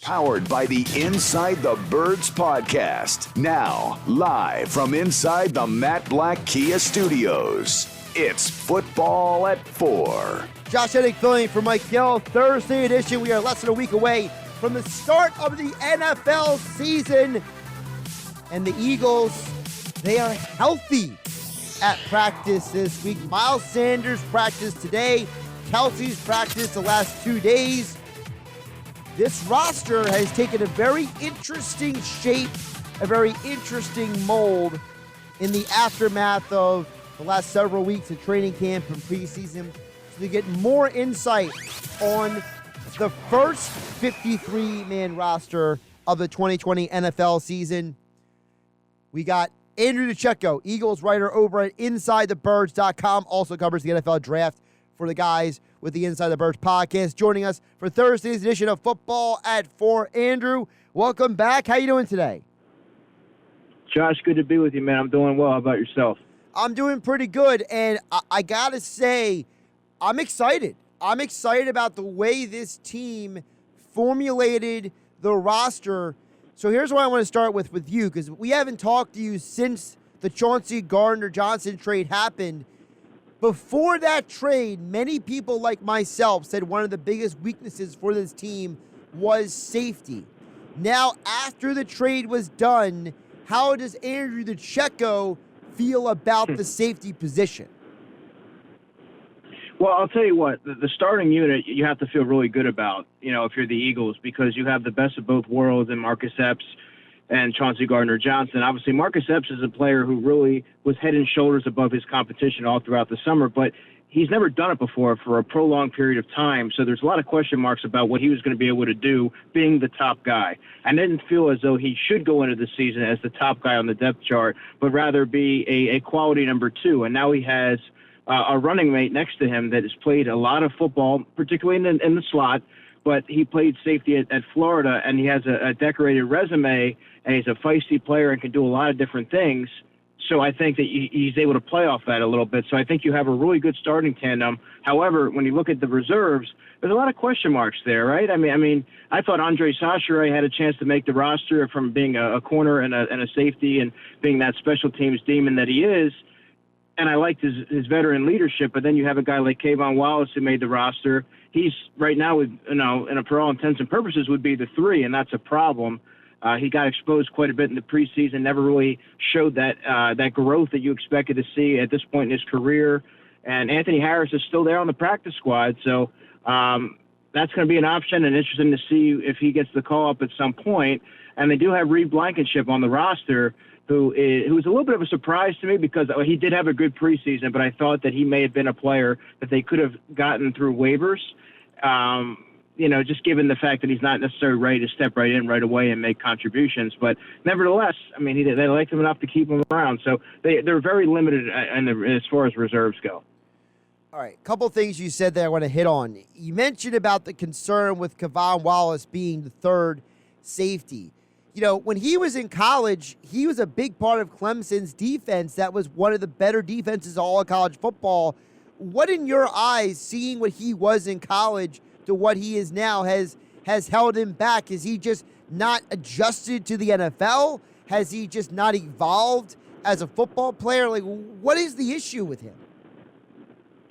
Powered by the Inside the Birds podcast. Now, live from inside the Matt Black Kia Studios. It's Football at 4. Josh Hennick filling for Mike Gill. Thursday edition. We are less than a week away from the start of the NFL season. And the Eagles, they are healthy at practice this week. Miles Sanders practiced today. Kelsey's practiced the last 2 days. This roster has taken a very interesting shape, a very interesting mold in the aftermath of the last several weeks of training camp and preseason. So to get more insight on the first 53-man roster of the 2020 NFL season, we got Andrew DiCecco, Eagles writer over at InsideTheBirds.com, also covers the NFL draft for the guys with the Inside the Birds podcast, joining us for Thursday's edition of Football at 4. Andrew, welcome back. How you doing today? Josh, good to be with you, man. I'm doing well. How about yourself? I'm doing pretty good, and I got to say, I'm excited. I'm excited about the way this team formulated the roster. So here's what I want to start with you, because we haven't talked to you since the Chauncey Gardner-Johnson trade happened. Before that trade, many people like myself said one of the biggest weaknesses for this team was safety. Now, after the trade was done, how does Andrew DiCecco feel about the safety position? Well, I'll tell you what, the starting unit you have to feel really good about, if you're the Eagles, because you have the best of both worlds in Marcus Epps and Chauncey Gardner-Johnson. Obviously, Marcus Epps is a player who really was head and shoulders above his competition all throughout the summer, but he's never done it before for a prolonged period of time, so there's a lot of question marks about what he was going to be able to do being the top guy. I didn't feel as though he should go into the season as the top guy on the depth chart, but rather be a quality number two, and now he has a running mate next to him that has played a lot of football, particularly in the slot, but he played safety at Florida, and he has a decorated resume, and he's a feisty player and can do a lot of different things. So I think that he's able to play off that a little bit. So I think you have a really good starting tandem. However, when you look at the reserves, there's a lot of question marks there, right? I mean, I thought Andre Sachire had a chance to make the roster from being a corner and a safety and being that special teams demon that he is. And I liked his veteran leadership, but then you have a guy like Kayvon Wallace who made the roster. He's right now, for all intents and purposes, would be the 3, and that's a problem. He got exposed quite a bit in the preseason, never really showed that growth that you expected to see at this point in his career. And Anthony Harris is still there on the practice squad, so that's going to be an option, and interesting to see if he gets the call up at some point. And they do have Reed Blankenship on the roster, who was a little bit of a surprise to me because he did have a good preseason, but I thought that he may have been a player that they could have gotten through waivers, just given the fact that he's not necessarily ready to step right in right away and make contributions. But nevertheless, they liked him enough to keep him around. So they're very limited as far as reserves go. All right, a couple things you said there I want to hit on. You mentioned about the concern with Kayvon Wallace being the third safety. When he was in college, he was a big part of Clemson's defense. That was one of the better defenses all of college football. What in your eyes, seeing what he was in college to what he is now, has held him back? Is he just not adjusted to the NFL? Has he just not evolved as a football player? Like, what is the issue with him?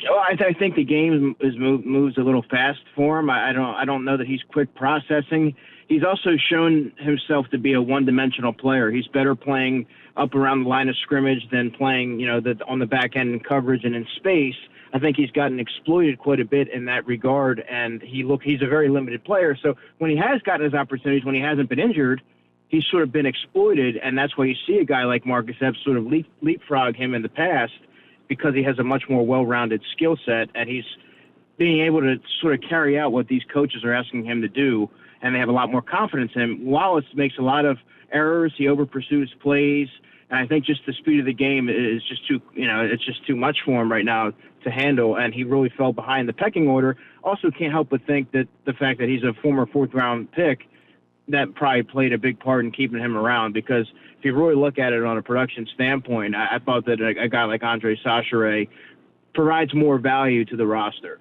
Well, I think the game moves a little fast for him. I don't know that he's quick processing. He's also shown himself to be a one-dimensional player. He's better playing up around the line of scrimmage than playing, on the back end in coverage and in space. I think he's gotten exploited quite a bit in that regard, and he's a very limited player. So when he has gotten his opportunities, when he hasn't been injured, he's sort of been exploited, and that's why you see a guy like Marcus Epps sort of leapfrog him in the past, because he has a much more well-rounded skill set, and he's being able to sort of carry out what these coaches are asking him to do, and they have a lot more confidence in him. Wallace makes a lot of errors. He over-pursues plays, and I think just the speed of the game is just it's just too much for him right now to handle, and he really fell behind the pecking order. Also can't help but think that the fact that he's a former fourth-round pick, that probably played a big part in keeping him around, because if you really look at it on a production standpoint, I thought that a guy like Andre Sachire provides more value to the roster.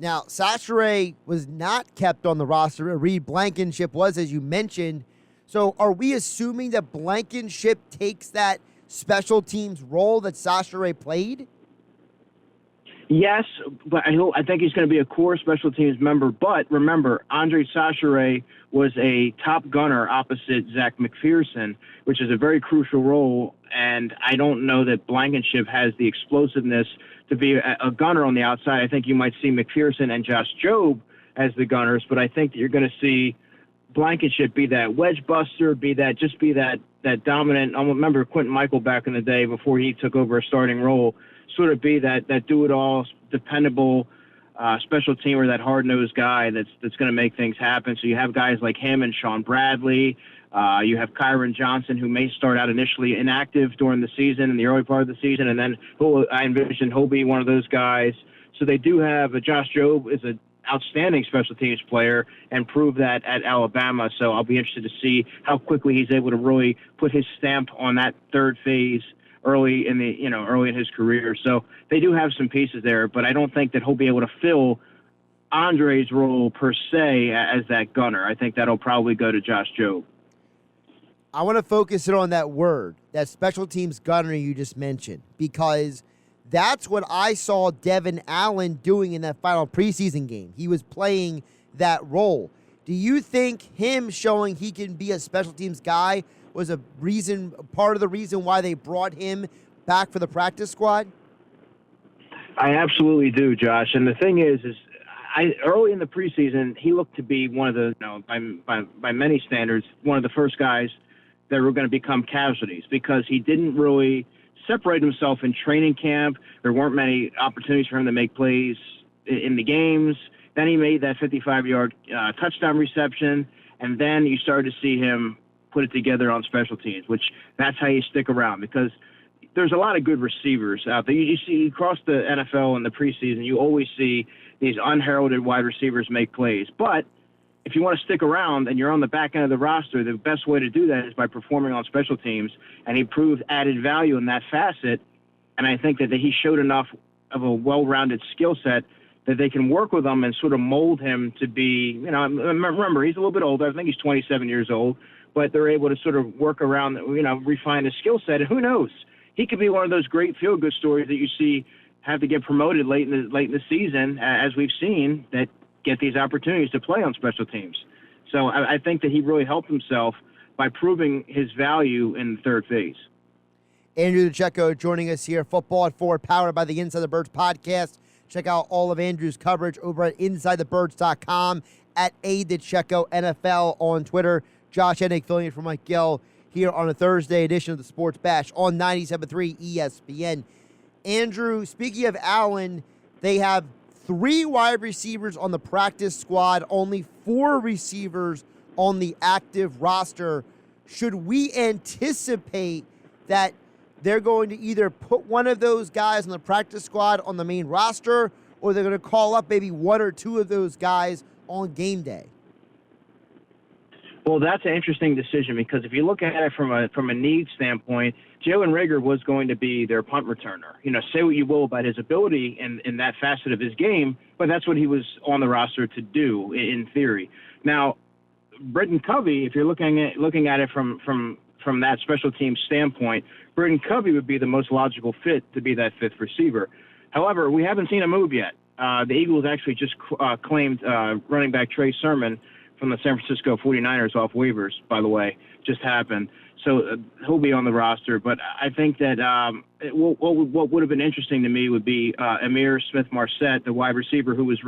Now, Sasha was not kept on the roster. Reed Blankenship was, as you mentioned. So are we assuming that Blankenship takes that special teams role that Sasha played? Yes, but I think he's going to be a core special teams member. But remember, Andre Sasha was a top gunner opposite Zach McPherson, which is a very crucial role. And I don't know that Blankenship has the explosiveness to be a gunner on the outside. I think you might see McPherson and Josh Jobe as the gunners, but I think that you're going to see Blankenship be that wedge buster, be that dominant. I remember Quentin Michael back in the day before he took over a starting role, sort of be that do-it-all, dependable special teamer, that hard-nosed guy that's going to make things happen. So you have guys like him and Sean Bradley. You have Kyron Johnson, who may start out initially inactive during the season, in the early part of the season, and then I envision he'll be one of those guys. So they do have Josh Jobe is an outstanding special teams player and proved that at Alabama. So I'll be interested to see how quickly he's able to really put his stamp on that third phase early in his career. So they do have some pieces there, but I don't think that he'll be able to fill Andre's role per se as that gunner. I think that'll probably go to Josh Jobe. I want to focus it on that word, that special teams gunner you just mentioned, because that's what I saw Devin Allen doing in that final preseason game. He was playing that role. Do you think him showing he can be a special teams guy was part of the reason why they brought him back for the practice squad? I absolutely do, Josh. And the thing is early in the preseason, he looked to be one of the, by many standards, one of the first guys that were going to become casualties because he didn't really separate himself in training camp. There weren't many opportunities for him to make plays in the games. Then he made that 55-yard touchdown reception, and then you started to see him put it together on special teams, which that's how you stick around because there's a lot of good receivers out there. You see across the NFL in the preseason, you always see these unheralded wide receivers make plays. But if you want to stick around and you're on the back end of the roster, the best way to do that is by performing on special teams, and he proved added value in that facet. And I think that he showed enough of a well-rounded skill set that they can work with him and sort of mold him to be, remember, he's a little bit older. I think he's 27 years old, but they're able to sort of work around, refine his skill set. And who knows? He could be one of those great feel-good stories that you see have to get promoted late in the season, as we've seen, that get these opportunities to play on special teams. So I think that he really helped himself by proving his value in the third phase. Andrew DiCecco joining us here, Football at 4, powered by the Inside the Birds podcast. Check out all of Andrew's coverage over at InsideTheBirds.com, at DiCecco NFL on Twitter. Josh Hennig filling in for Mike Gill here on a Thursday edition of the Sports Bash on 97.3 ESPN. Andrew, speaking of Allen, they have 3 wide receivers on the practice squad, only 4 receivers on the active roster. Should we anticipate that they're going to either put one of those guys on the practice squad on the main roster, or they're going to call up maybe 1 or 2 of those guys on game day? Well, that's an interesting decision because if you look at it from a need standpoint, Jalen Reagor was going to be their punt returner. Say what you will about his ability in that facet of his game, but that's what he was on the roster to do in theory. Now, Britton Covey, if you're looking at it from that special team standpoint, Britton Covey would be the most logical fit to be that 5th receiver. However, we haven't seen a move yet. The Eagles actually just claimed running back Trey Sermon from the San Francisco 49ers off waivers, by the way, just happened. So he'll be on the roster. But I think that what would have been interesting to me would be Amir Smith-Marset, the wide receiver who was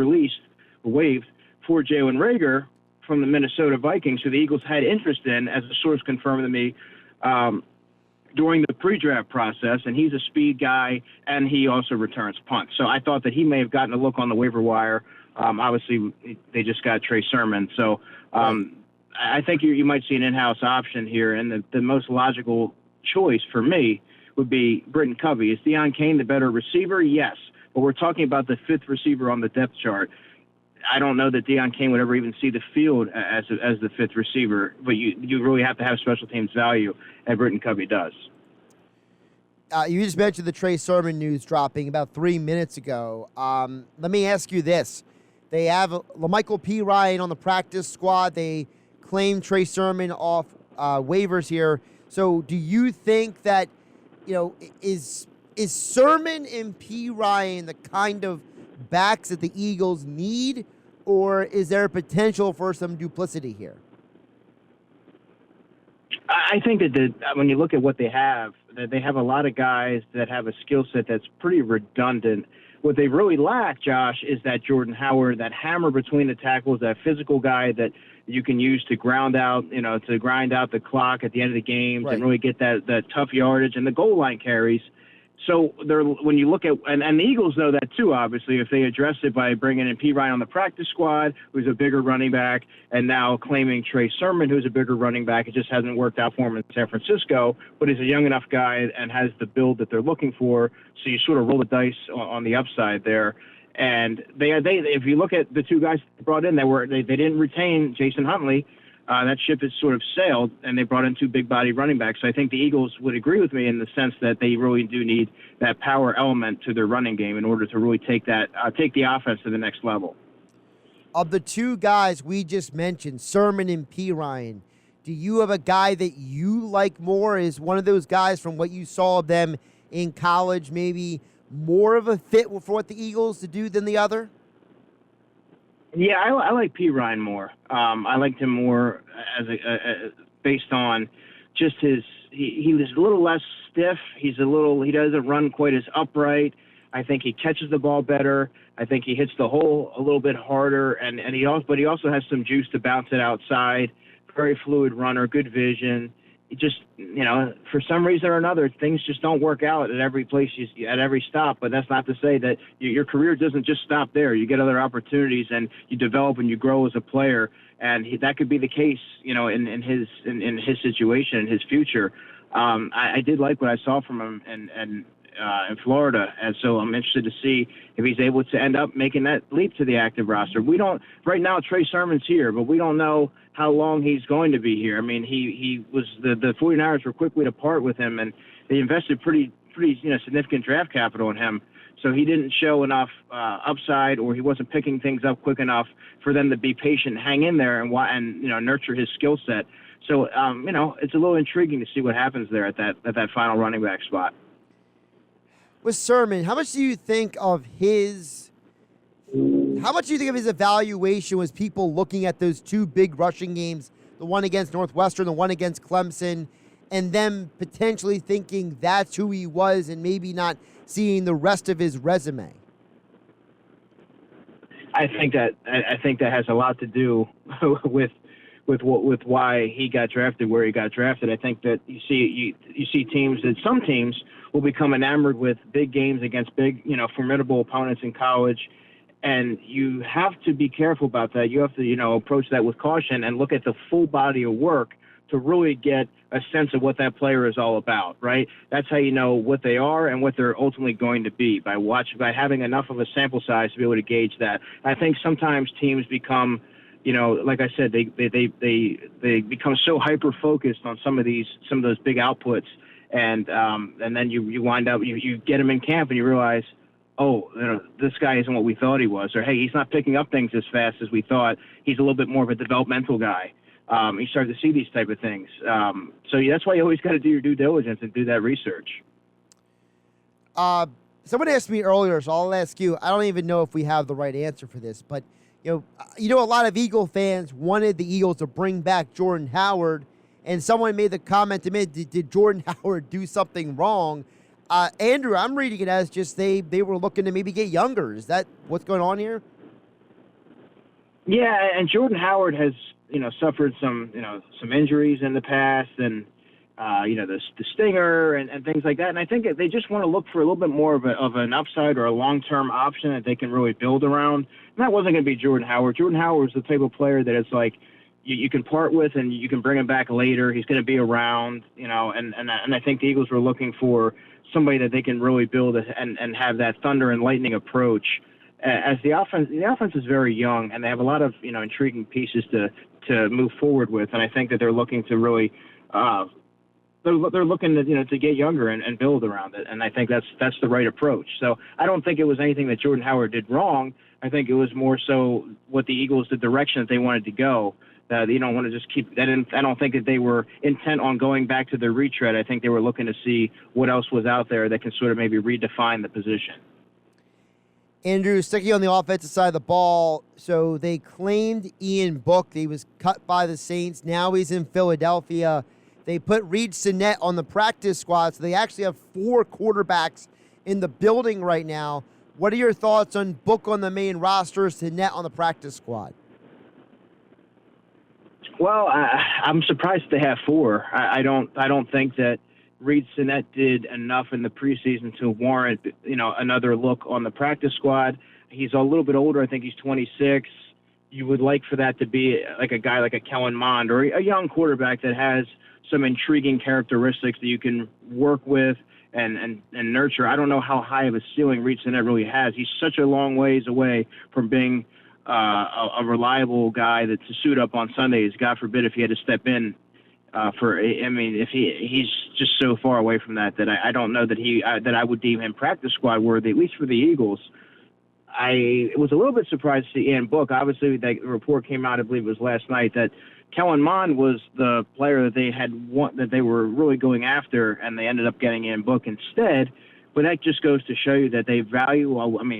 waived for Jalen Reagor from the Minnesota Vikings, who the Eagles had interest in, as a source confirmed to me during the pre-draft process. And he's a speed guy, and he also returns punts. So I thought that he may have gotten a look on the waiver wire. Obviously, they just got Trey Sermon. So I think you might see an in-house option here, and the most logical choice for me would be Britton Covey. Is Deion Kane the better receiver? Yes. But we're talking about the 5th receiver on the depth chart. I don't know that Deion Kane would ever even see the field as the 5th receiver, but you really have to have special teams value, and Britton Covey does. You just mentioned the Trey Sermon news dropping about 3 minutes ago. Let me ask you this. They have LaMichael P. Ryan on the practice squad. They claim Trey Sermon off waivers here. So do you think that, is Sermon and P. Ryan the kind of backs that the Eagles need, or is there a potential for some duplicity here? I think that when you look at what they have a lot of guys that have a skill set that's pretty redundant. What they really lack, Josh, is that Jordan Howard, that hammer between the tackles, that physical guy that you can use to grind out the clock at the end of the games, right, and really get that tough yardage and the goal line carries. So when you look at, and the Eagles know that too, obviously, if they address it by bringing in P. Ryan on the practice squad, who's a bigger running back, and now claiming Trey Sermon, who's a bigger running back. It just hasn't worked out for him in San Francisco, but he's a young enough guy and has the build that they're looking for. So you sort of roll the dice on the upside there. And they if you look at the two guys they brought in, they didn't retain Jason Huntley. That ship has sort of sailed, and they brought in two big-body running backs. So I think the Eagles would agree with me in the sense that they really do need that power element to their running game in order to really take the offense to the next level. Of the two guys we just mentioned, Sermon and P. Ryan, do you have a guy that you like more? Is one of those guys from what you saw of them in college maybe more of a fit for what the Eagles to do than the other? Yeah, I like P. Ryan more. I liked him more based on just he was a little less stiff. He doesn't run quite as upright. I think he catches the ball better. I think he hits the hole a little bit harder, but he also has some juice to bounce it outside. Very fluid runner, good vision. Just, for some reason or another, things just don't work out at every place, at every stop. But that's not to say that your career doesn't just stop there. You get other opportunities, and you develop and you grow as a player. And that could be the case, in his situation, in his future. I did like what I saw from him in Florida, and so I'm interested to see if he's able to end up making that leap to the active roster. We don't right now. Trey Sermon's here, but we don't know how long he's going to be here. I mean, he was the 49ers were quickly to part with him, and they invested pretty significant draft capital in him. So he didn't show enough upside, or he wasn't picking things up quick enough for them to be patient, hang in there, and nurture his skill set. So it's a little intriguing to see what happens there at that final running back spot. With Sermon, how much do you think of his evaluation was people looking at those two big rushing games, the one against Northwestern, the one against Clemson, and them potentially thinking that's who he was and maybe not seeing the rest of his resume? I think that has a lot to do with why he got drafted where he got drafted. I think that you see teams that some teams will become enamored with big games against big, formidable opponents in college. And you have to be careful about that. You have to, approach that with caution and look at the full body of work to really get a sense of what that player is all about, right? That's how you know what they are and what they're ultimately going to be, by having enough of a sample size to be able to gauge that. I think sometimes teams become, like I said, they become so hyper-focused on some of those big outputs, and then you wind up, you get them in camp and you realize, this guy isn't what we thought he was, or hey, he's not picking up things as fast as we thought. He's a little bit more of a developmental guy. You start to see these type of things. So that's why you always got to do your due diligence and do that research. Someone asked me earlier, so I'll ask you. I don't even know if we have the right answer for this, but a lot of Eagle fans wanted the Eagles to bring back Jordan Howard, and someone made the comment to me, did Jordan Howard do something wrong? Andrew, I'm reading it as just they were looking to maybe get younger. Is that what's going on here? Yeah, and Jordan Howard has, suffered some injuries in the past, and the stinger and things like that. And I think they just want to look for a little bit more of an upside or a long-term option that they can really build around. And that wasn't going to be Jordan Howard. Jordan Howard was the type of player that it's like you can part with and you can bring him back later. He's going to be around, and I think the Eagles were looking for somebody that they can really build and have that thunder and lightning approach. As the offense is very young, and they have a lot of intriguing pieces to move forward with, and I think that they're looking to really they're looking to get younger and build around it, and I think that's the right approach. So I don't think it was anything that Jordan Howard did wrong. I think it was more so what the Eagles, the direction that they wanted to go. That you don't want to just keep that in. I don't think that they were intent on going back to their retread. I think they were looking to see what else was out there that can sort of maybe redefine the position. Andrew, sticking on the offensive side of the ball, so they claimed Ian Book. He was cut by the Saints. Now he's in Philadelphia. They put Reed Sinnett on the practice squad, so they actually have 4 quarterbacks in the building right now. What are your thoughts on Book on the main roster, Sinnett on the practice squad? Well, I'm surprised they have 4. I don't think that Reed Sinnett did enough in the preseason to warrant, another look on the practice squad. He's a little bit older. I think he's 26. You would like for that to be like a guy like a Kellen Mond or a young quarterback that has some intriguing characteristics that you can work with and nurture. I don't know how high of a ceiling Reed Sinnett really has. He's such a long ways away from being a reliable guy that to suit up on Sundays. God forbid if he had to step in if he's just so far away from that I don't know that I would deem him practice squad worthy, at least for the Eagles. I was a little bit surprised to see Ian Book. Obviously, the report came out, I believe it was last night, that Kellen Mond was the player that they were really going after, and they ended up getting Ian Book instead. But that just goes to show you that they value,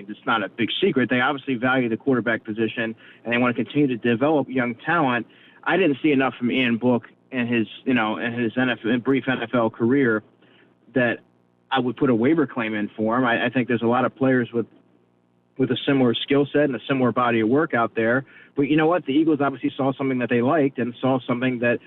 it's not a big secret, they obviously value the quarterback position, and they want to continue to develop young talent. I didn't see enough from Ian Book in his brief NFL career that I would put a waiver claim in for him. I think there's a lot of players with a similar skill set and a similar body of work out there. But you know what? The Eagles obviously saw something that they liked and saw something that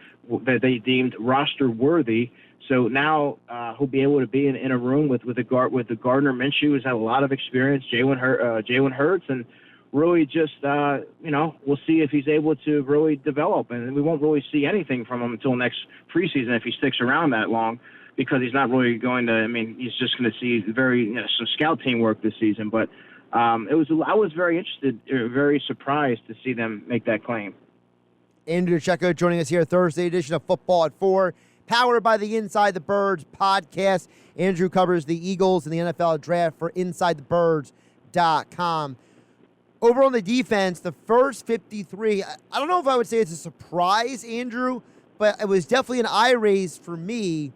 they deemed roster worthy. So now he'll be able to be in a room with the Gardner Minshew, who's had a lot of experience, Jalen Hurts, and really just we'll see if he's able to really develop. And we won't really see anything from him until next preseason if he sticks around that long, because he's not really going to. He's just going to see some scout team work this season. But I was very interested, very surprised to see them make that claim. Andrew DiCecco joining us here, Thursday edition of Football at 4, powered by the Inside the Birds podcast. Andrew covers the Eagles and the NFL draft for InsideTheBirds.com. Over on the defense, the first 53, I don't know if I would say it's a surprise, Andrew, but it was definitely an eye raise for me.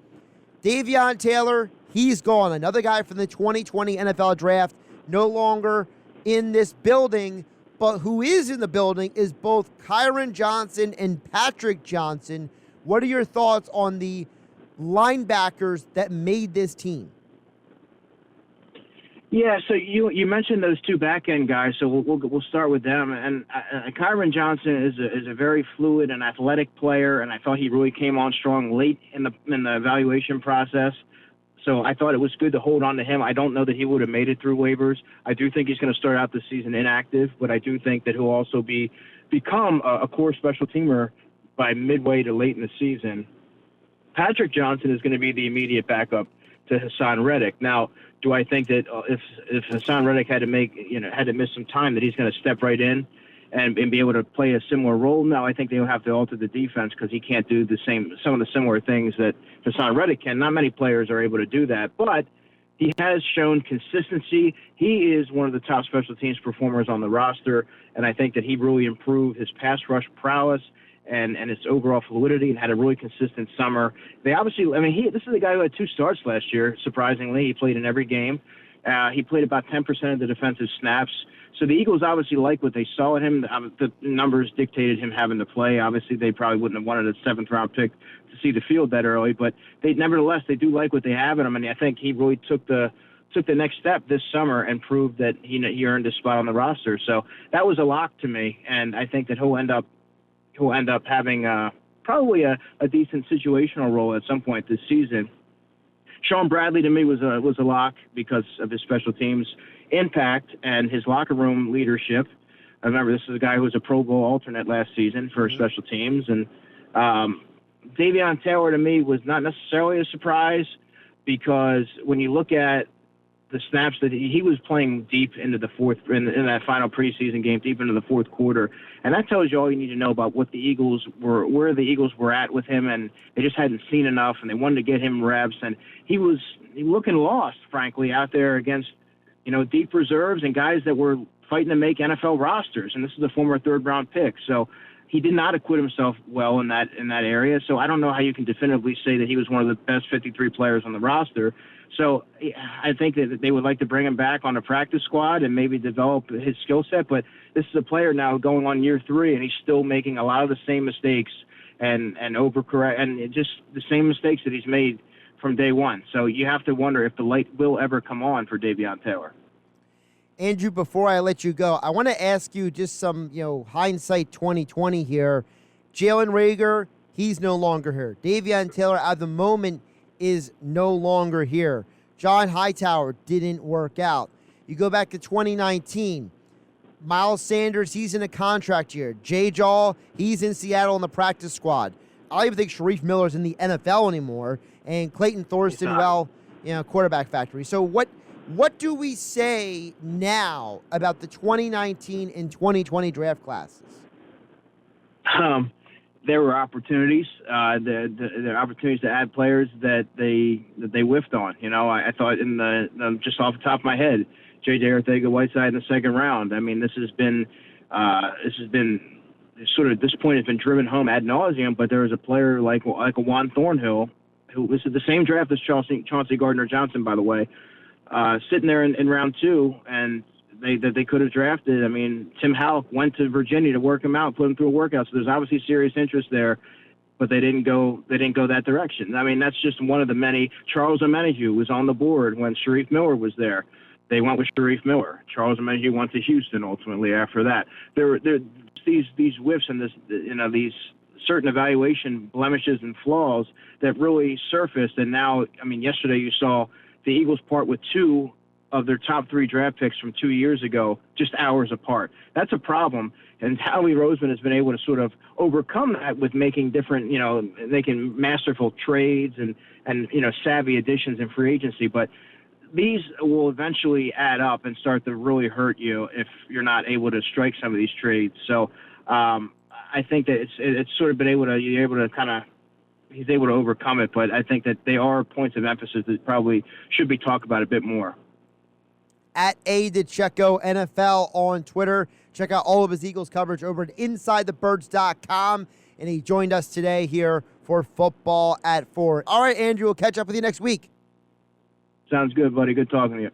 Davion Taylor, he's gone. Another guy from the 2020 NFL draft, no longer in this building, but who is in the building is both Kyron Johnson and Patrick Johnson. What are your thoughts on the linebackers that made this team? Yeah, so you mentioned those 2 back-end guys, so we'll start with them. And Kyron Johnson is a very fluid and athletic player, and I thought he really came on strong late in the evaluation process. So I thought it was good to hold on to him. I don't know that he would have made it through waivers. I do think he's going to start out the season inactive, but I do think that he'll also become a core special teamer by midway to late in the season. Patrick Johnson is going to be the immediate backup to Hassan Reddick. Now, do I think that if Hassan Reddick had to miss some time, that he's going to step right in and be able to play a similar role? No, I think they'll have to alter the defense because he can't do some of the similar things that Hassan Reddick can. Not many players are able to do that, but he has shown consistency. He is one of the top special teams performers on the roster, and I think that he really improved his pass rush prowess and his overall fluidity and had a really consistent summer. They obviously, this is a guy who had 2 starts last year, surprisingly. He played in every game. He played about 10% of the defensive snaps. So the Eagles obviously like what they saw in him. The numbers dictated him having to play. Obviously, they probably wouldn't have wanted a 7th-round pick to see the field that early, but nevertheless, they do like what they have in him, and I think he really took the next step this summer and proved that he earned a spot on the roster. So that was a lock to me, and I think that he'll end up having probably a decent situational role at some point this season. Sean Bradley to me was a lock because of his special teams impact and his locker room leadership. I remember this is a guy who was a Pro Bowl alternate last season for special teams. And Davion Taylor to me was not necessarily a surprise because when you look at the snaps that he was playing deep into the fourth in that final preseason game, deep into the fourth quarter, and that tells you all you need to know about what the Eagles were, where the Eagles were at with him, and they just hadn't seen enough, and they wanted to get him reps, and he was looking lost, frankly, out there against deep reserves and guys that were fighting to make NFL rosters, and this is a former third-round pick, so he did not acquit himself well in that area. So I don't know how you can definitively say that he was one of the best 53 players on the roster. So I think that they would like to bring him back on a practice squad and maybe develop his skill set. But this is a player now going on year 3, and he's still making a lot of the same mistakes and overcorrect, and just the same mistakes that he's made from day one. So you have to wonder if the light will ever come on for Davion Taylor. Andrew, before I let you go, I want to ask you just some, hindsight 2020 here. Jalen Reagor, he's no longer here. Davion Taylor, at the moment, is no longer here. John Hightower didn't work out. You go back to 2019. Miles Sanders, he's in a contract year. Jay Jaw, he's in Seattle in the practice squad. I don't even think Sharif Miller's in the NFL anymore. And Clayton Thorson, quarterback factory. So what do we say now about the 2019 and 2020 draft classes? There were opportunities. There are opportunities to add players that they whiffed on. I thought just off the top of my head, J.J. Arcega-Whiteside in the second round. I mean, this has been sort of, this point has been driven home ad nauseum. But there was a player like a Juan Thornhill, who was the same draft as Chauncey Gardner-Johnson, by the way, sitting there in round 2, and they could have drafted. I mean, Tim Halleck went to Virginia to work him out, put him through a workout. So there's obviously serious interest there, but they didn't go that direction. I mean, that's just one of the many. Charles Omenihu was on the board when Sharif Miller was there. They went with Sharif Miller. Charles Omenihu went to Houston ultimately after that. There these whiffs and these certain evaluation blemishes and flaws that really surfaced. And now, I mean, yesterday you saw the Eagles part with 2 of their top 3 draft picks from 2 years ago, just hours apart. That's a problem. And Howie Roseman has been able to sort of overcome that with making different, making masterful trades and savvy additions in free agency. But these will eventually add up and start to really hurt you if you're not able to strike some of these trades. So I think that it's sort of been he's able to overcome it, but I think that they are points of emphasis that probably should be talked about a bit more. At DiCecco NFL on Twitter. Check out all of his Eagles coverage over at InsideTheBirds.com. And he joined us today here for Football at 4. All right, Andrew, we'll catch up with you next week. Sounds good, buddy. Good talking to you.